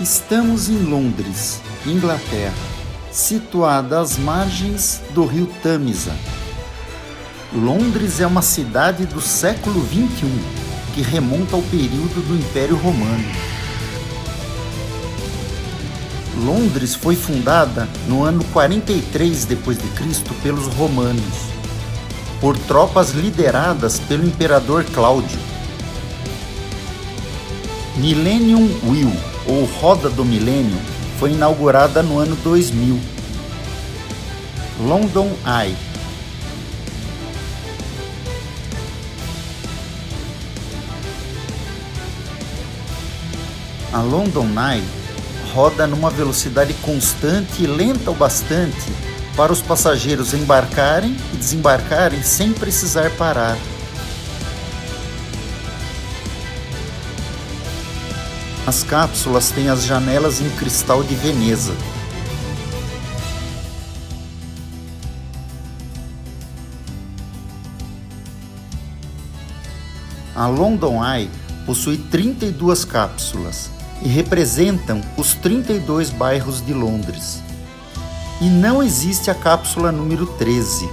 Estamos em Londres, Inglaterra, situada às margens do rio Tâmisa. Londres é uma cidade do século XXI, que remonta ao período do Império Romano. Londres foi fundada no ano 43 d.C. pelos romanos, por tropas lideradas pelo imperador Cláudio. Millennium Wheel, ou Roda do Milênio, foi inaugurada no ano 2000. London Eye. A London Eye roda numa velocidade constante e lenta o bastante para os passageiros embarcarem e desembarcarem sem precisar parar. As cápsulas têm as janelas em cristal de Veneza. A London Eye possui 32 cápsulas e representam os 32 bairros de Londres. E não existe a cápsula número 13.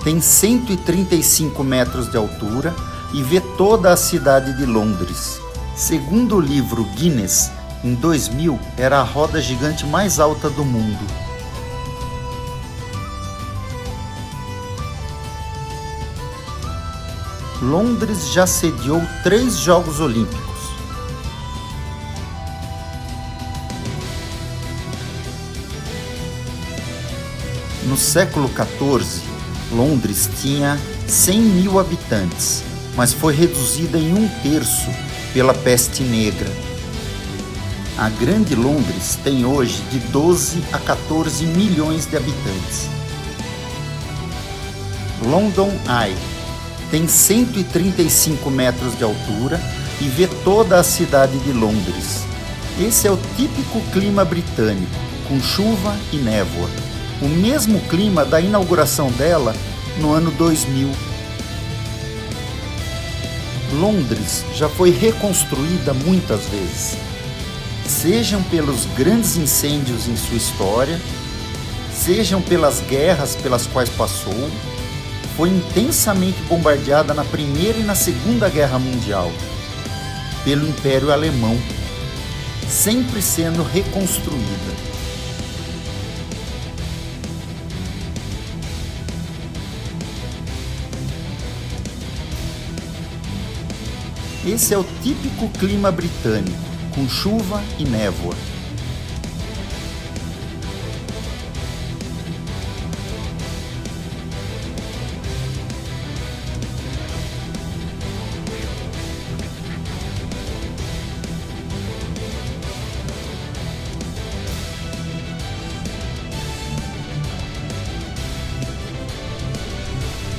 Tem 135 metros de altura e vê toda a cidade de Londres. Segundo o livro Guinness, em 2000 era a roda gigante mais alta do mundo. Londres já sediou 3 Jogos Olímpicos. No século XIV, Londres tinha 100 mil habitantes, mas foi reduzida em 1/3 pela peste negra. A Grande Londres tem hoje de 12 a 14 milhões de habitantes. London Eye tem 135 metros de altura e vê toda a cidade de Londres. Esse é o típico clima britânico, com chuva e névoa. O mesmo clima da inauguração dela no ano 2000. Londres já foi reconstruída muitas vezes, sejam pelos grandes incêndios em sua história, sejam pelas guerras pelas quais passou. Foi intensamente bombardeada na Primeira e na Segunda Guerra Mundial pelo Império Alemão, sempre sendo reconstruída. Esse é o típico clima britânico, com chuva e névoa.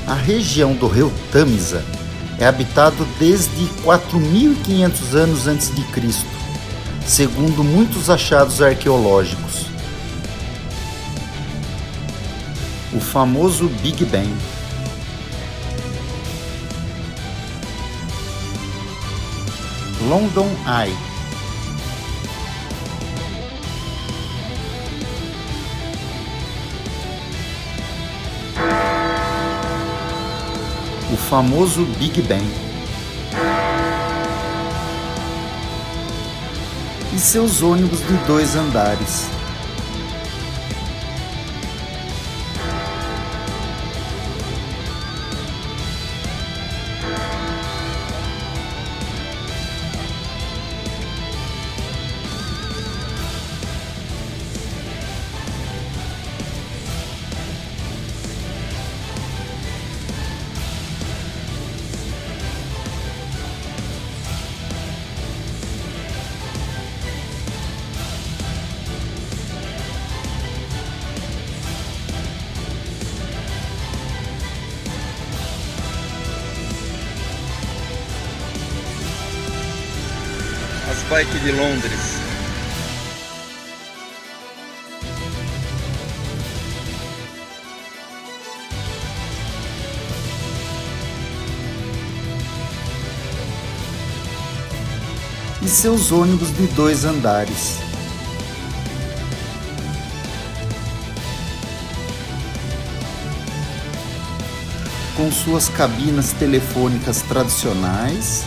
A região do rio Tâmisa é habitado desde 4.500 anos antes de Cristo, segundo muitos achados arqueológicos. O famoso Big Bang. London Eye. O famoso Big Bang. E seus ônibus de 2 andares. As bikes de Londres. e seus ônibus de 2 andares. Com suas cabinas telefônicas tradicionais,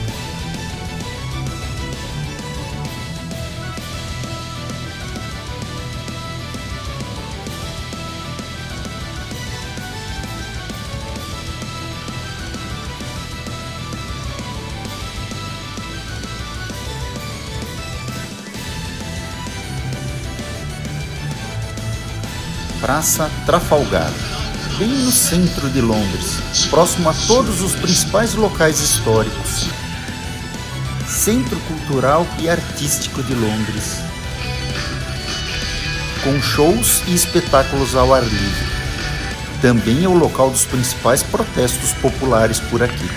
Praça Trafalgar, bem no centro de Londres, próximo a todos os principais locais históricos. Centro cultural e artístico de Londres, com shows e espetáculos ao ar livre. Também é o local dos principais protestos populares por aqui.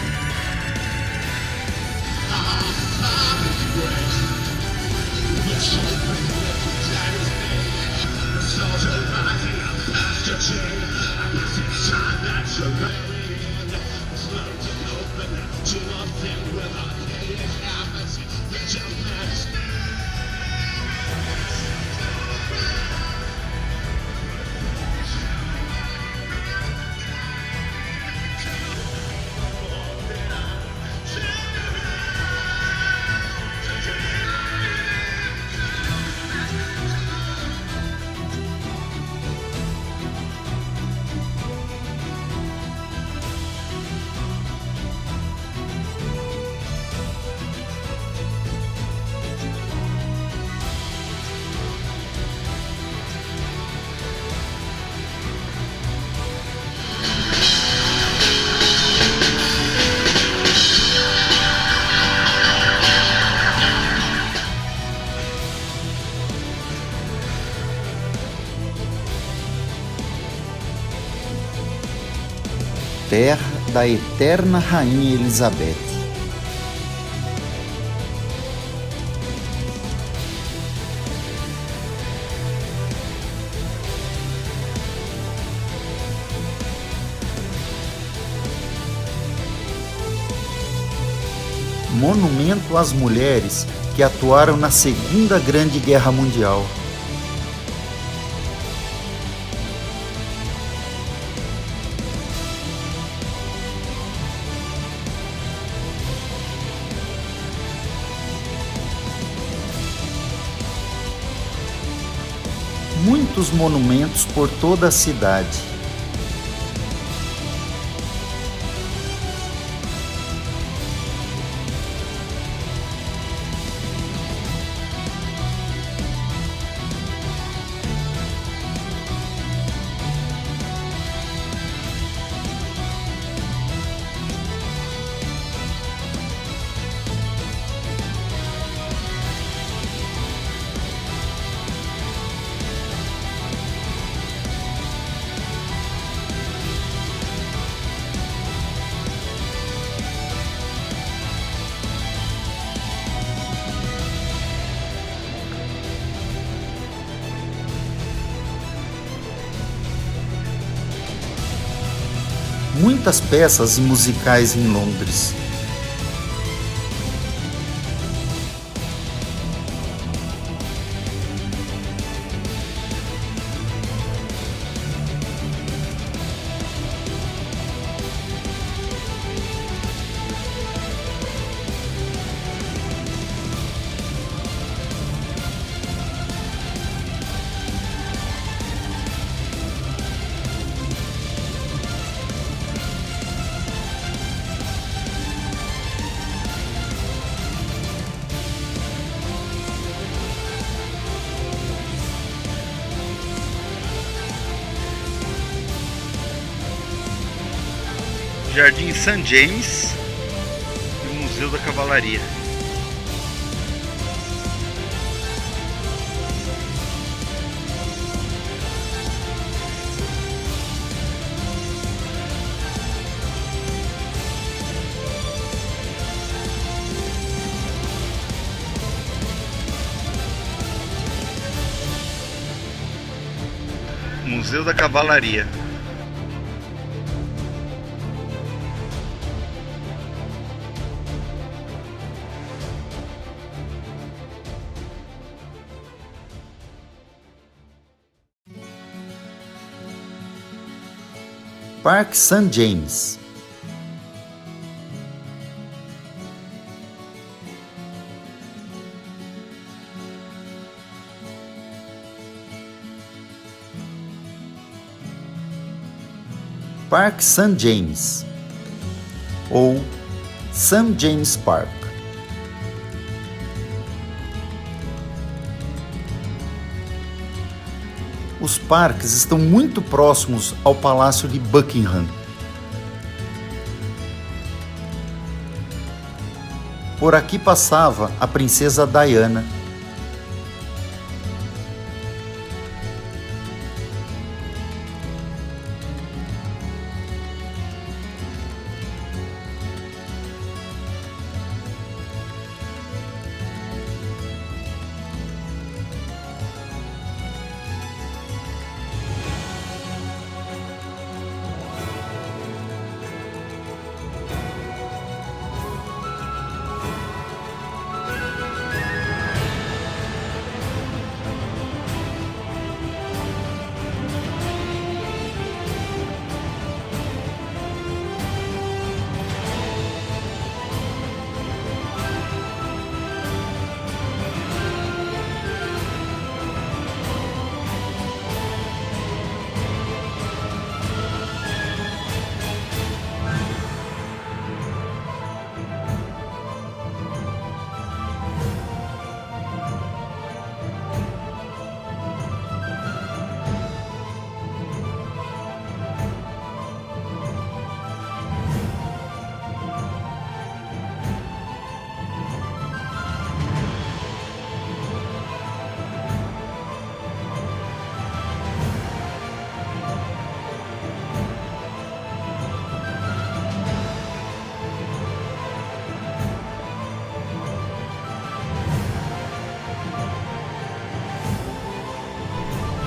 Terra da eterna Rainha Elizabeth. Monumento às mulheres que atuaram na Segunda Grande Guerra Mundial. Muitos monumentos por toda a cidade. Muitas peças e musicais em Londres. Jardim St. James e o Museu da Cavalaria. Museu da Cavalaria. Parque St. James. Parque St. James ou St. James Park. Os parques estão muito próximos ao Palácio de Buckingham. Por aqui passava a princesa Diana.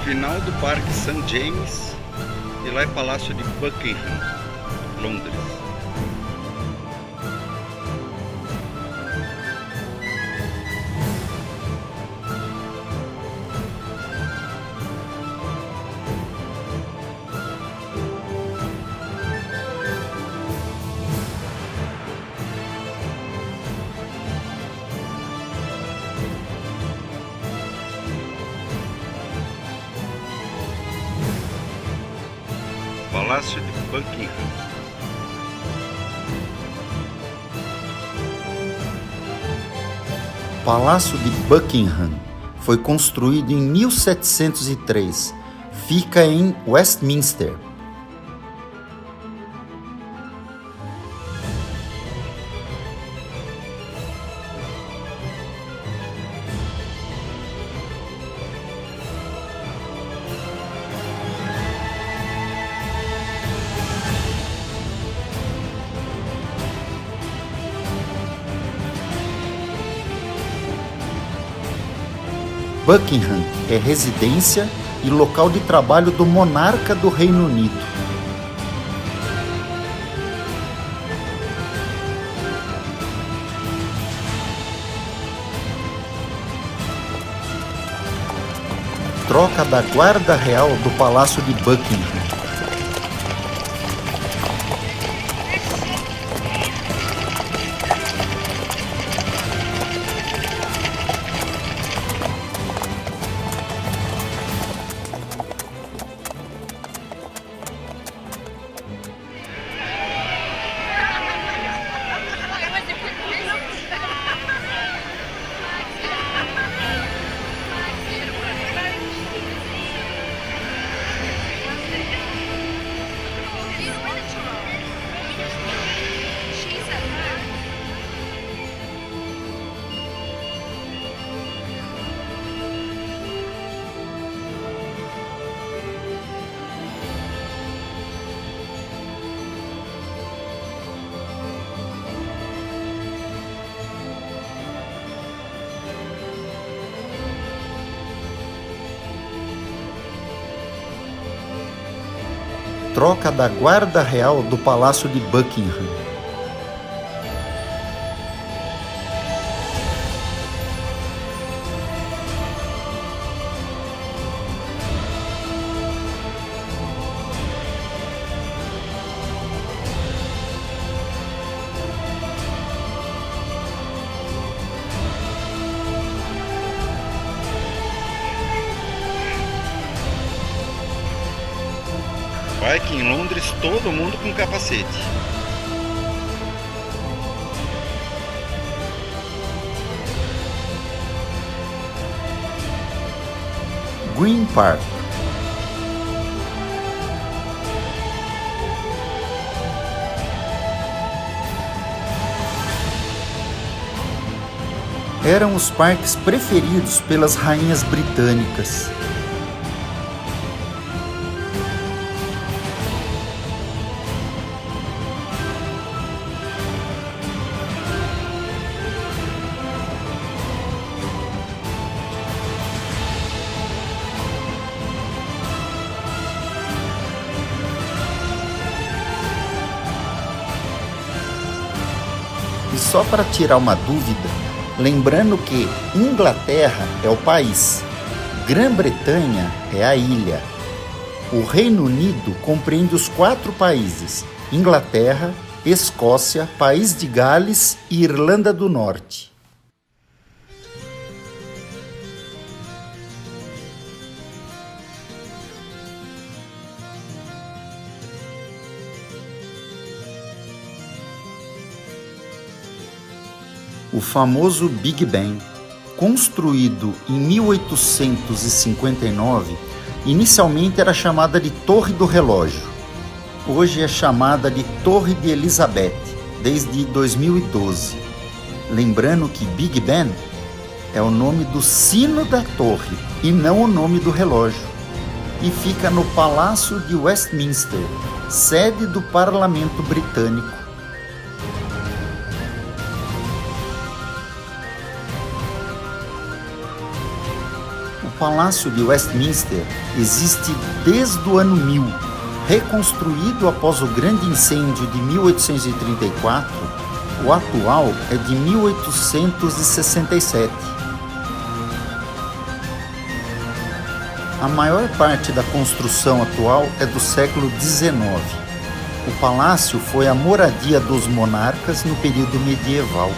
Final do Parque St. James e lá é Palácio de Buckingham, Londres. Palácio de Buckingham. Palácio de Buckingham foi construído em 1703. Fica em Westminster. Buckingham é residência e local de trabalho do monarca do Reino Unido. Troca da Guarda Real do Palácio de Buckingham. Troca da Guarda Real do Palácio de Buckingham. Parque em Londres, todo mundo com capacete. Green Park. Eram os parques preferidos pelas rainhas britânicas. E só para tirar uma dúvida, lembrando que Inglaterra é o país, Grã-Bretanha é a ilha. O Reino Unido compreende os 4 países: Inglaterra, Escócia, País de Gales e Irlanda do Norte. O famoso Big Ben, construído em 1859, inicialmente era chamada de Torre do Relógio. Hoje é chamada de Torre de Elizabeth, desde 2012. Lembrando que Big Ben é o nome do sino da torre e não o nome do relógio. E fica no Palácio de Westminster, sede do Parlamento Britânico. O Palácio de Westminster existe desde o ano 1000, reconstruído após o grande incêndio de 1834, o atual é de 1867. A maior parte da construção atual é do século XIX. O palácio foi a moradia dos monarcas no período medieval.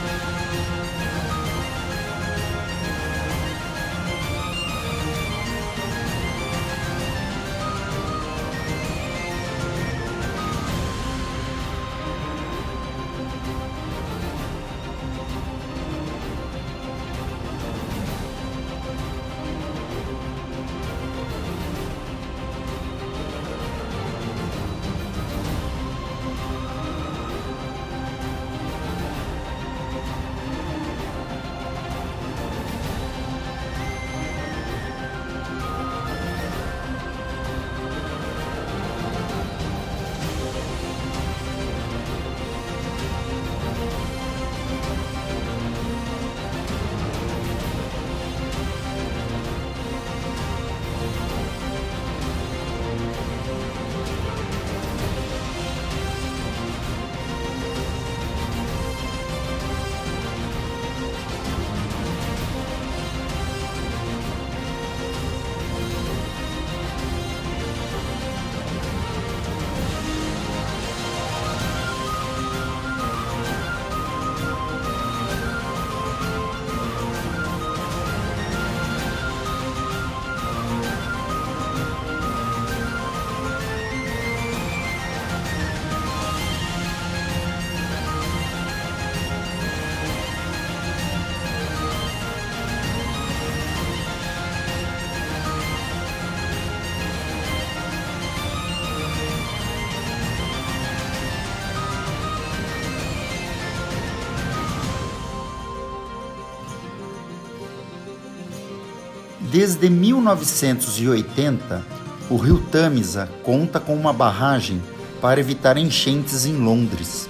Desde 1980, o rio Tâmisa conta com uma barragem para evitar enchentes em Londres.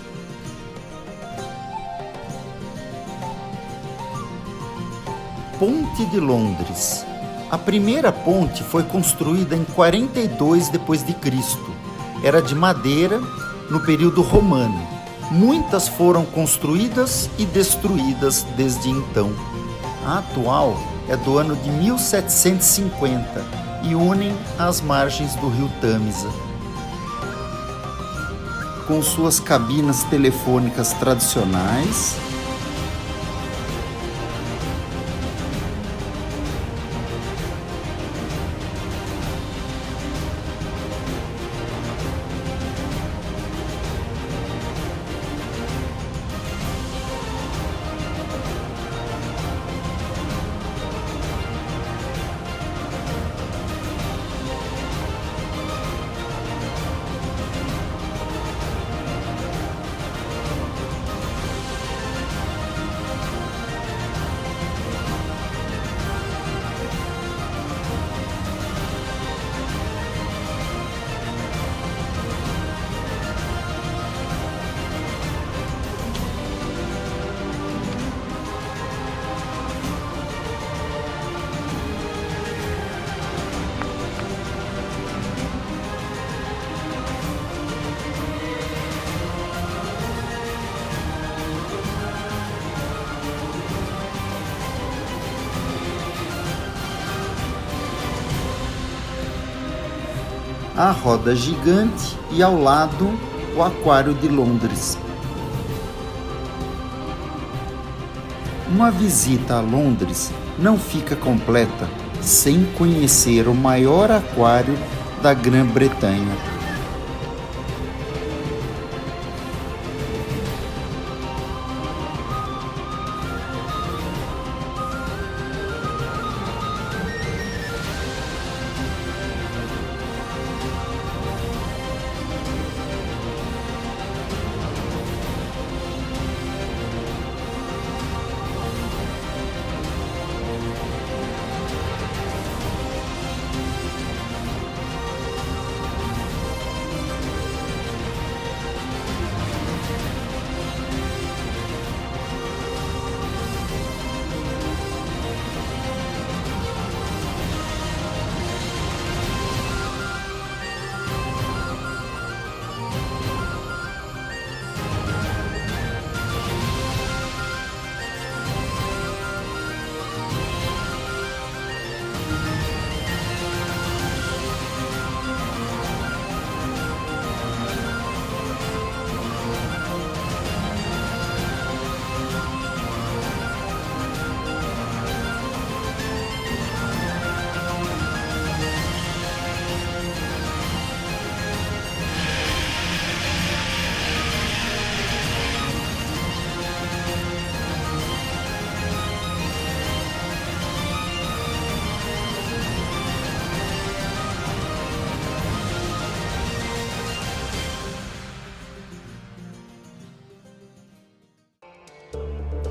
Ponte de Londres. A primeira ponte foi construída em 42 d.C. Era de madeira no período romano. Muitas foram construídas e destruídas desde então. A atual é do ano de 1750 e unem as margens do rio Tâmisa. Com suas cabinas telefônicas tradicionais, a roda gigante e ao lado o Aquário de Londres. Uma visita a Londres não fica completa sem conhecer o maior aquário da Grã-Bretanha.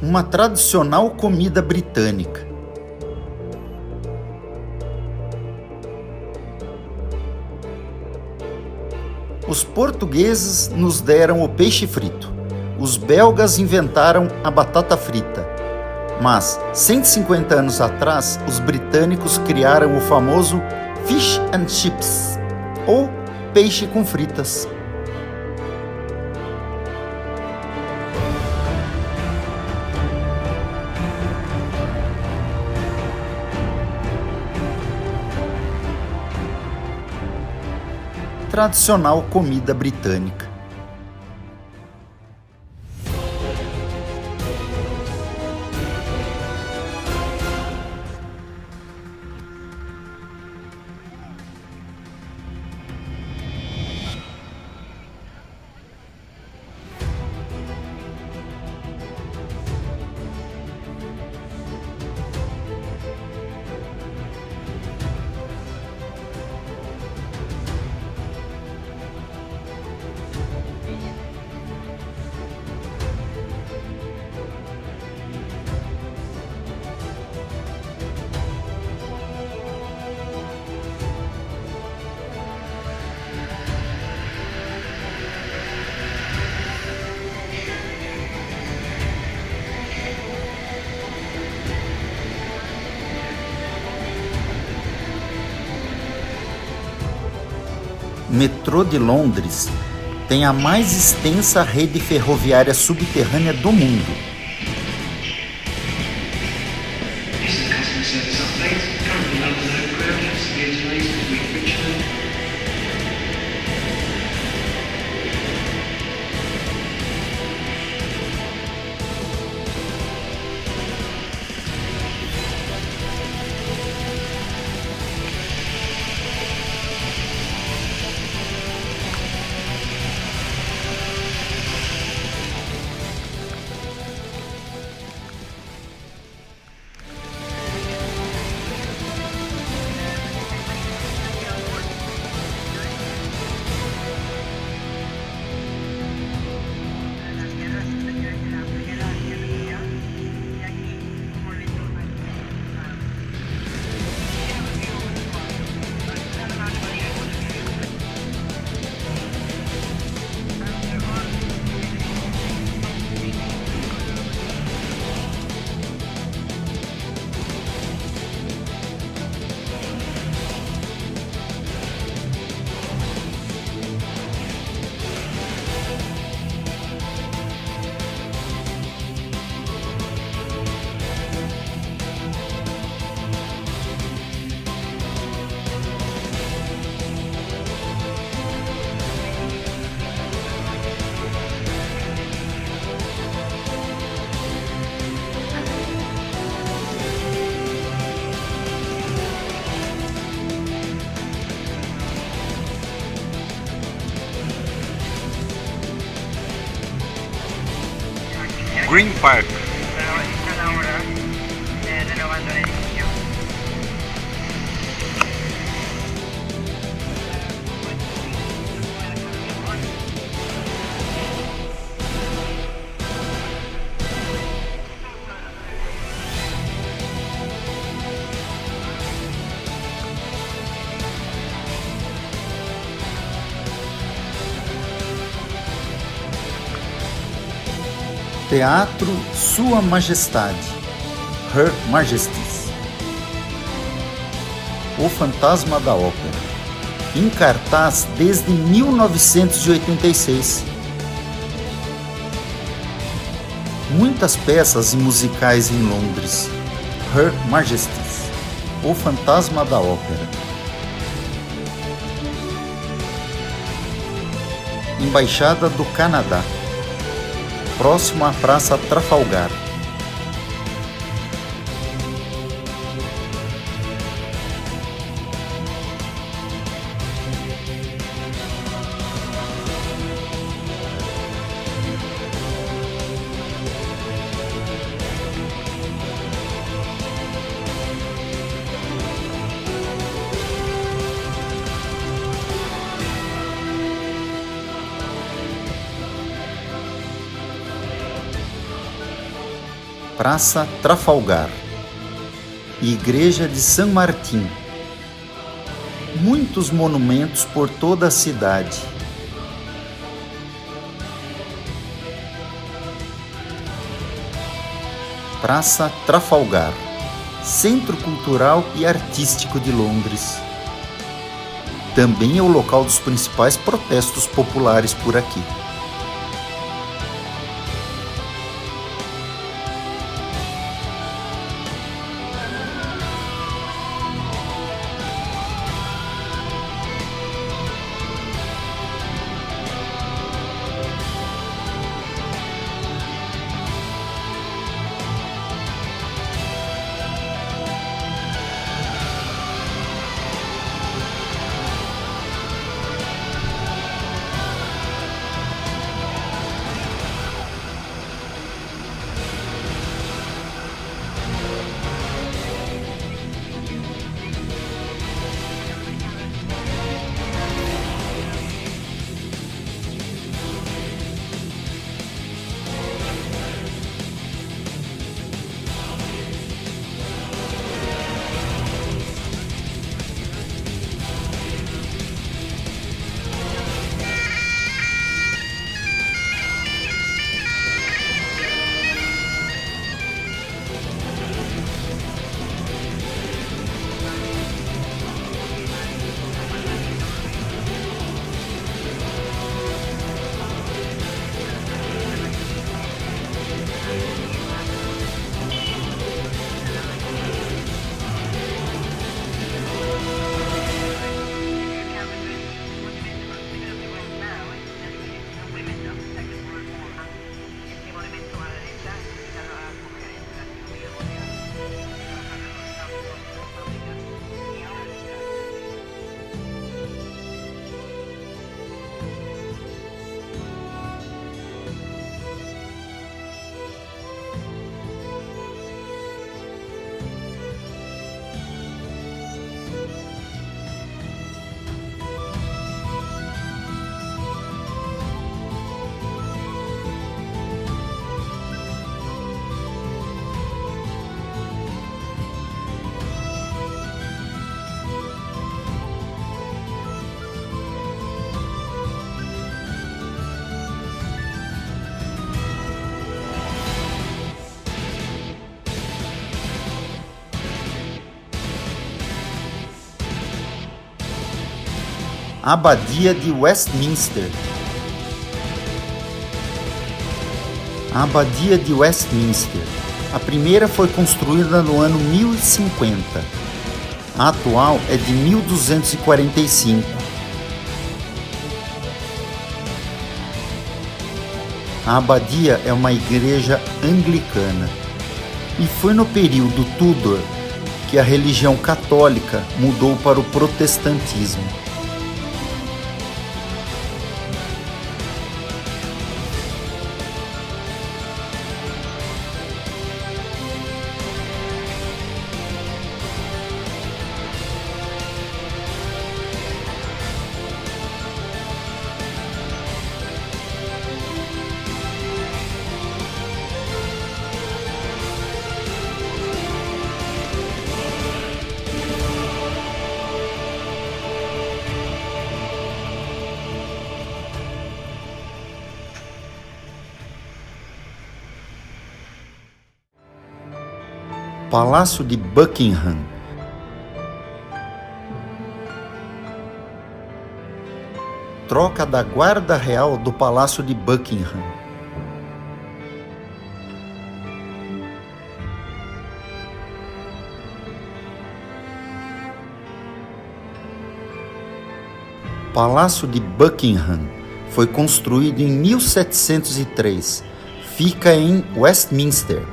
Uma tradicional comida britânica. Os portugueses nos deram o peixe frito. Os belgas inventaram a batata frita. Mas, 150 anos atrás, os britânicos criaram o famoso fish and chips, ou peixe com fritas. Tradicional comida britânica. Metrô de Londres tem a mais extensa rede ferroviária subterrânea do mundo. Green Park. Está la hora renovando el edificio. Teatro Sua Majestade, Her Majesties. O Fantasma da Ópera, em cartaz desde 1986. Muitas peças musicais em Londres. Her Majesties, O Fantasma da Ópera. Embaixada do Canadá, próximo à Praça Trafalgar. Praça Trafalgar, Igreja de San Martín. Muitos monumentos por toda a cidade. Praça Trafalgar, Centro Cultural e Artístico de Londres. Também é o local dos principais protestos populares por aqui. Abadia de Westminster. A Abadia de Westminster. A primeira foi construída no ano 1050. A atual é de 1245. A abadia é uma igreja anglicana. E foi no período Tudor que a religião católica mudou para o protestantismo. Palácio de Buckingham. Troca da Guarda Real do Palácio de Buckingham. Palácio de Buckingham foi construído em 1703. Fica em Westminster.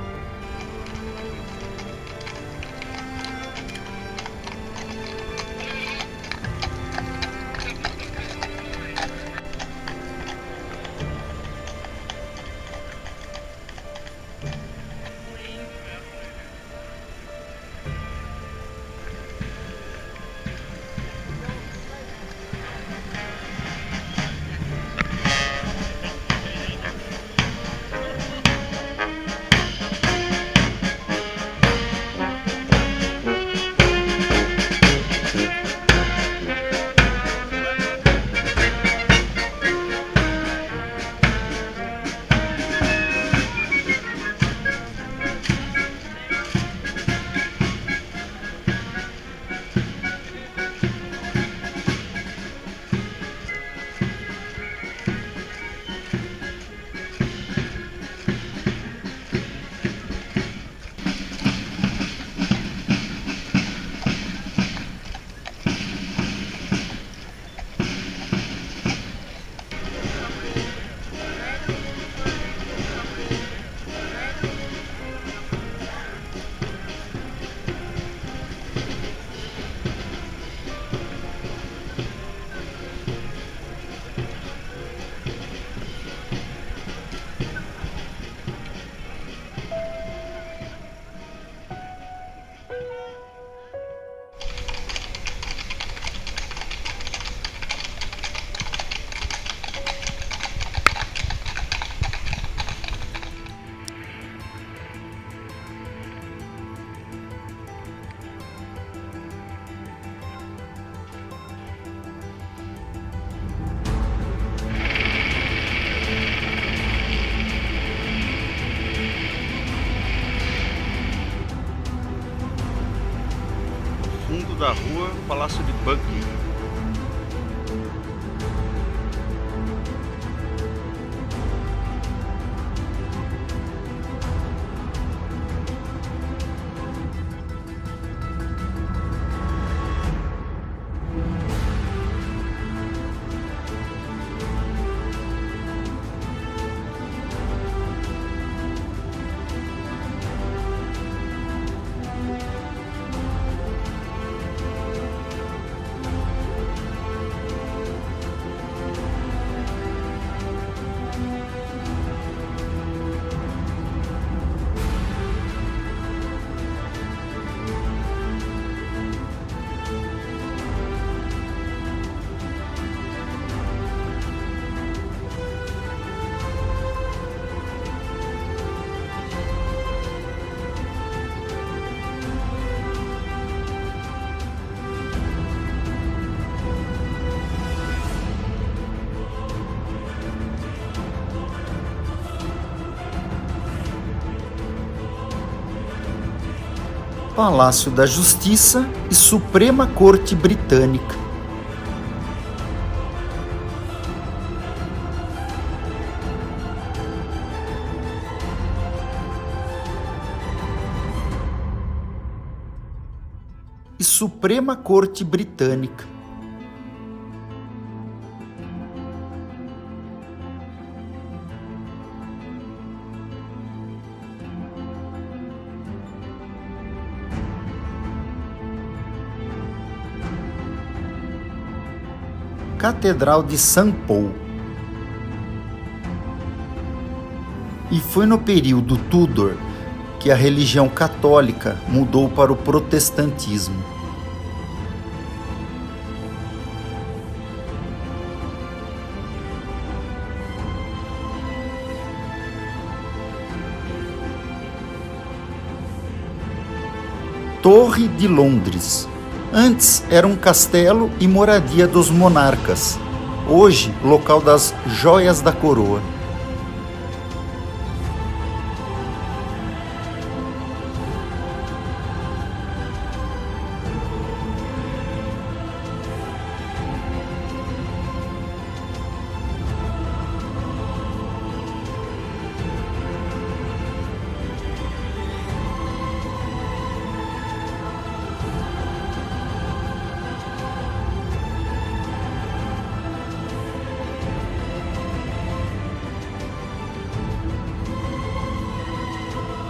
Fundo da rua, Palácio de Buckingham. Palácio da Justiça e Suprema Corte Britânica. E Suprema Corte Britânica. Catedral de St. Paul. E foi no período Tudor que a religião católica mudou para o protestantismo. Torre de Londres. Antes era um castelo e moradia dos monarcas. Hoje, local das joias da coroa.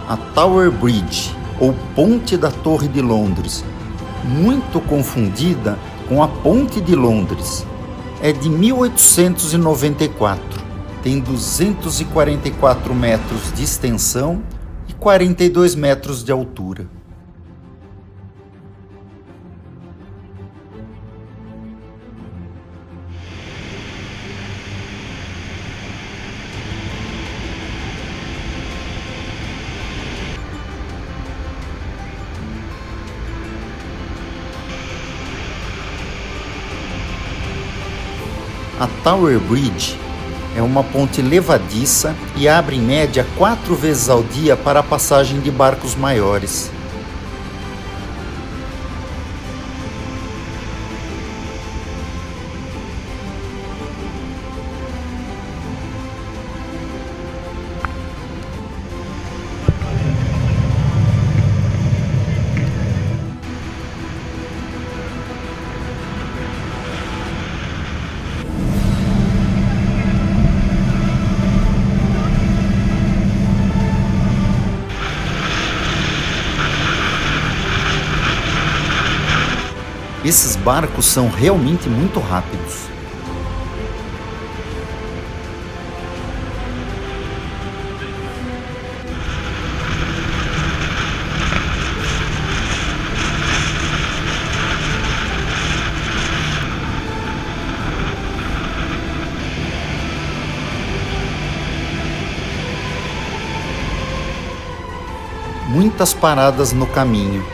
a Tower Bridge, ou Ponte da Torre de Londres, muito confundida com a Ponte de Londres. É de 1894, tem 244 metros de extensão e 42 metros de altura. A Tower Bridge é uma ponte levadiça e abre em média 4 vezes ao dia para a passagem de barcos maiores. Esses barcos são realmente muito rápidos. Muitas paradas no caminho.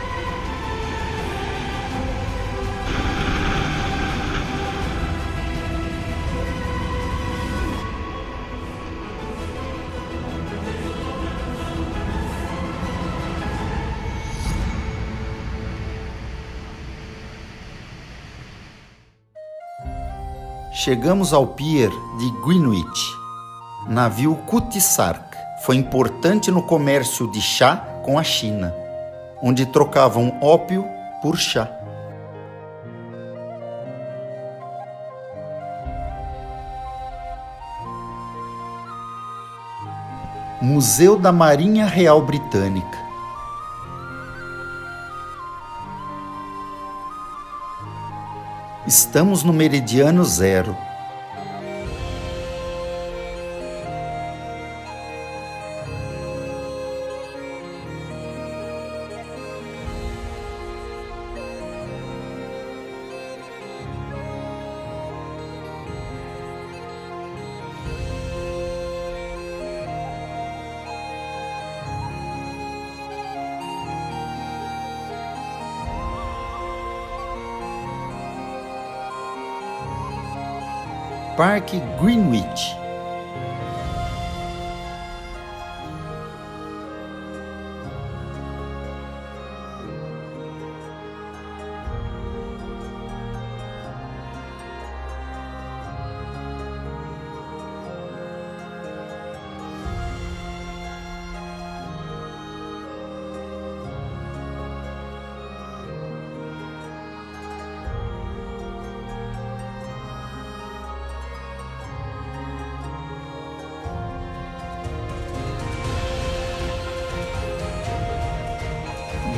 Chegamos ao pier de Greenwich. Navio Cutty Sark foi importante no comércio de chá com a China, onde trocavam ópio por chá. Museu da Marinha Real Britânica. Estamos no meridiano zero. Parque Greenwich.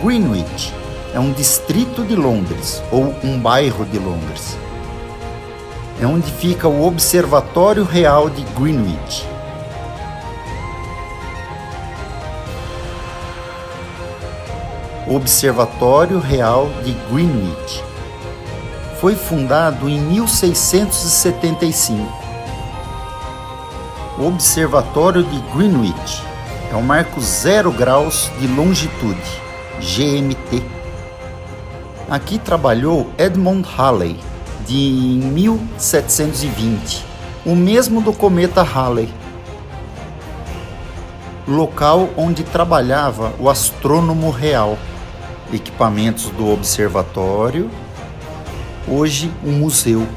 Greenwich é um distrito de Londres, ou um bairro de Londres. É onde fica o Observatório Real de Greenwich. Observatório Real de Greenwich foi fundado em 1675. O Observatório de Greenwich é o marco 0 graus de longitude, GMT. Aqui trabalhou Edmund Halley, de 1720, o mesmo do cometa Halley. Local onde trabalhava o astrônomo real. Equipamentos do observatório, hoje um museu.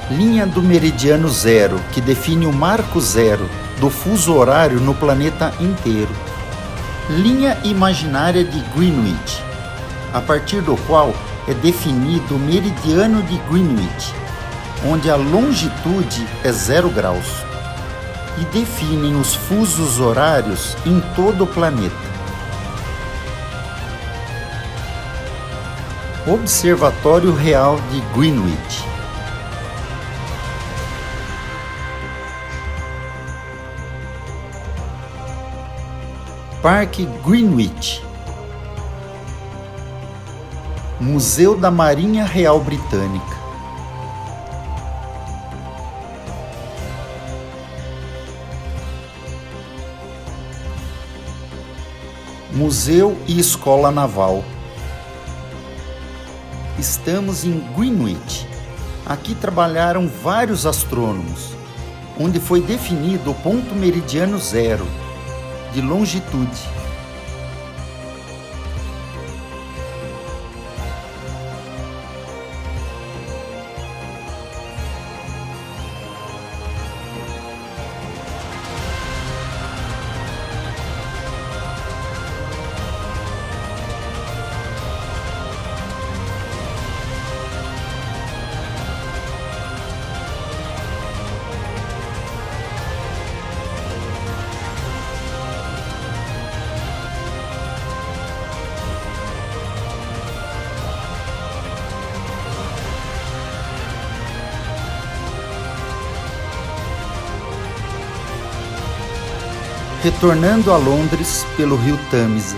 Linha do meridiano zero, que define o marco zero do fuso horário no planeta inteiro. Linha imaginária de Greenwich, a partir do qual é definido o meridiano de Greenwich, onde a longitude é 0 graus, e definem os fusos horários em todo o planeta. Observatório Real de Greenwich. Parque Greenwich. Museu da Marinha Real Britânica. Museu e Escola Naval. Estamos em Greenwich. Aqui trabalharam vários astrônomos, onde foi definido o ponto meridiano zero de longitude. Retornando a Londres pelo rio Tâmisa.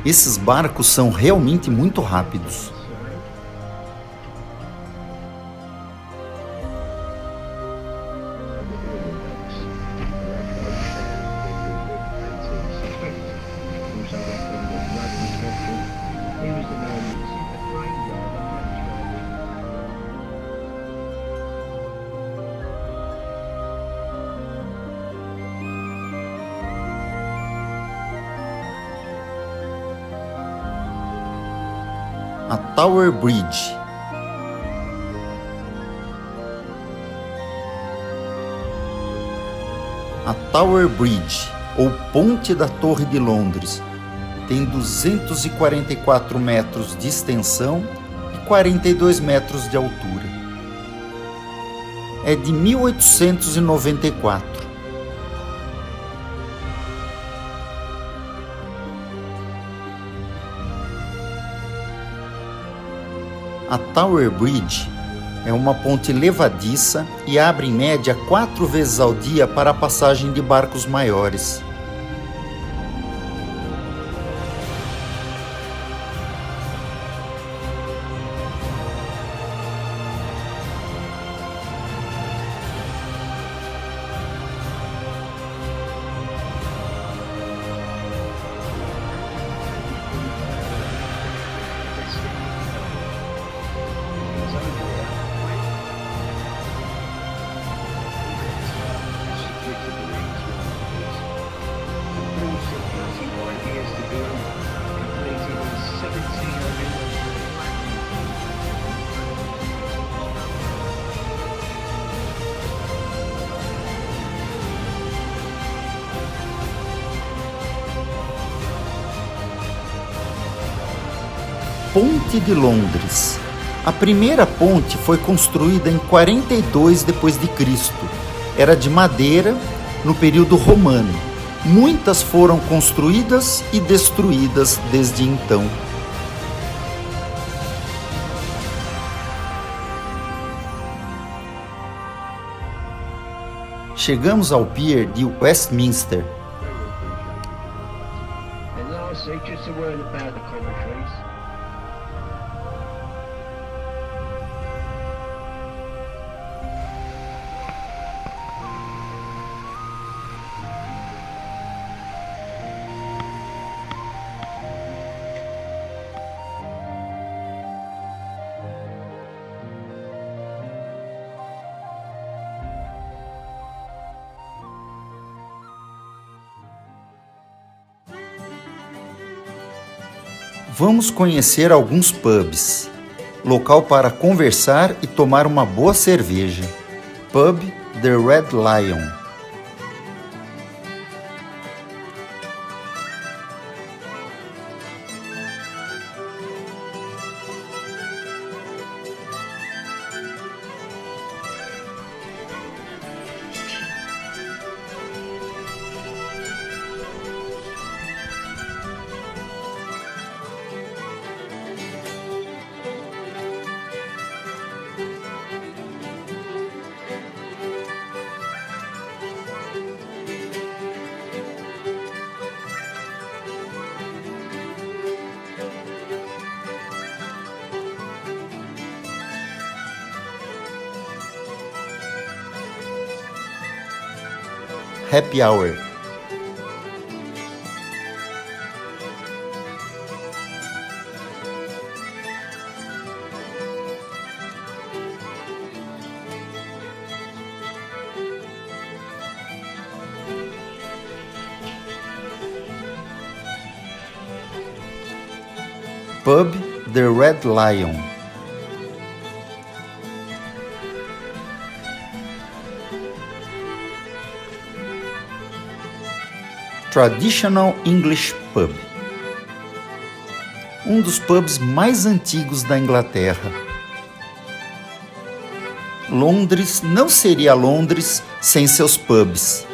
Esses barcos são realmente muito rápidos. A Tower Bridge. A Tower Bridge, ou Ponte da Torre de Londres, tem 244 metros de extensão e 42 metros de altura. É de 1894. A Tower Bridge é uma ponte levadiça e abre em média 4 vezes ao dia para a passagem de barcos maiores. Ponte de Londres. A primeira ponte foi construída em 42 d.C. Era de madeira no período romano. Muitas foram construídas e destruídas desde então. Chegamos ao pier de Westminster. Vamos conhecer alguns pubs. Local para conversar e tomar uma boa cerveja. Pub The Red Lion. Happy Hour. Pub The Red Lion. Traditional English Pub. Um dos pubs mais antigos da Inglaterra. Londres não seria Londres sem seus pubs.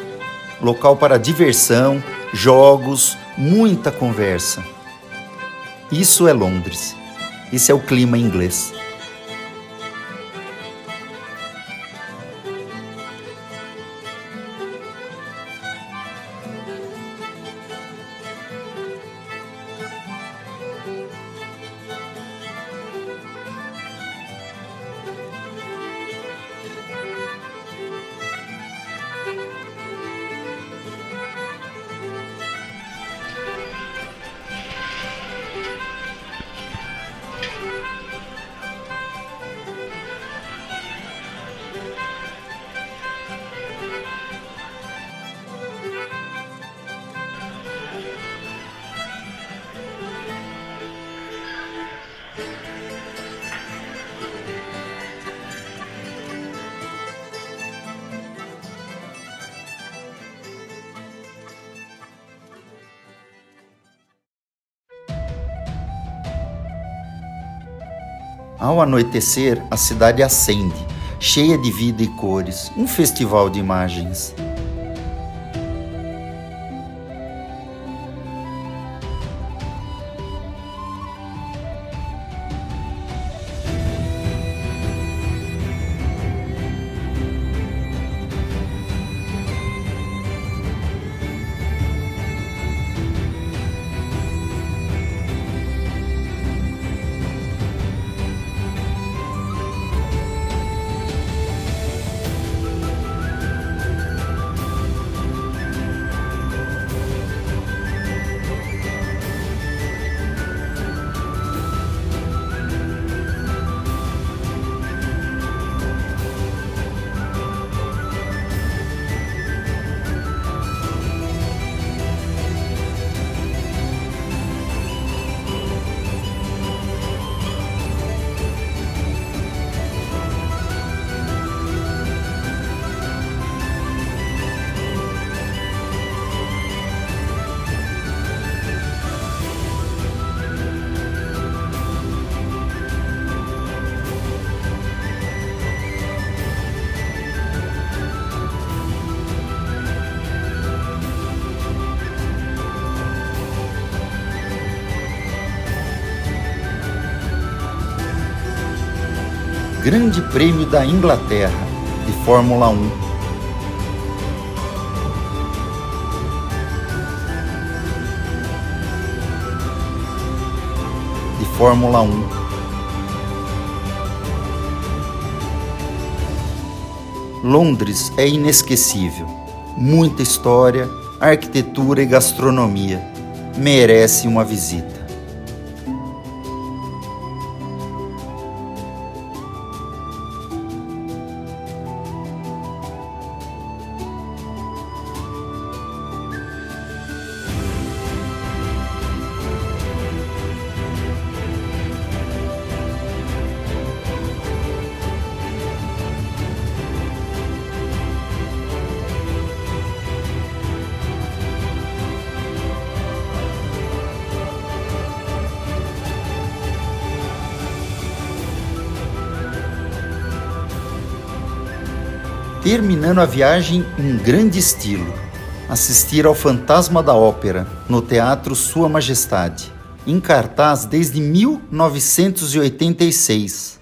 Local para diversão, jogos, muita conversa. Isso é Londres. Esse é o clima inglês. Ao anoitecer, a cidade acende, cheia de vida e cores, um festival de imagens. Grande Prêmio da Inglaterra, de Fórmula 1. De Fórmula 1. Londres é inesquecível. Muita história, arquitetura e gastronomia. Merece uma visita. terminando a viagem em grande estilo. Assistir ao Fantasma da Ópera, no Teatro Sua Majestade, em cartaz desde 1986.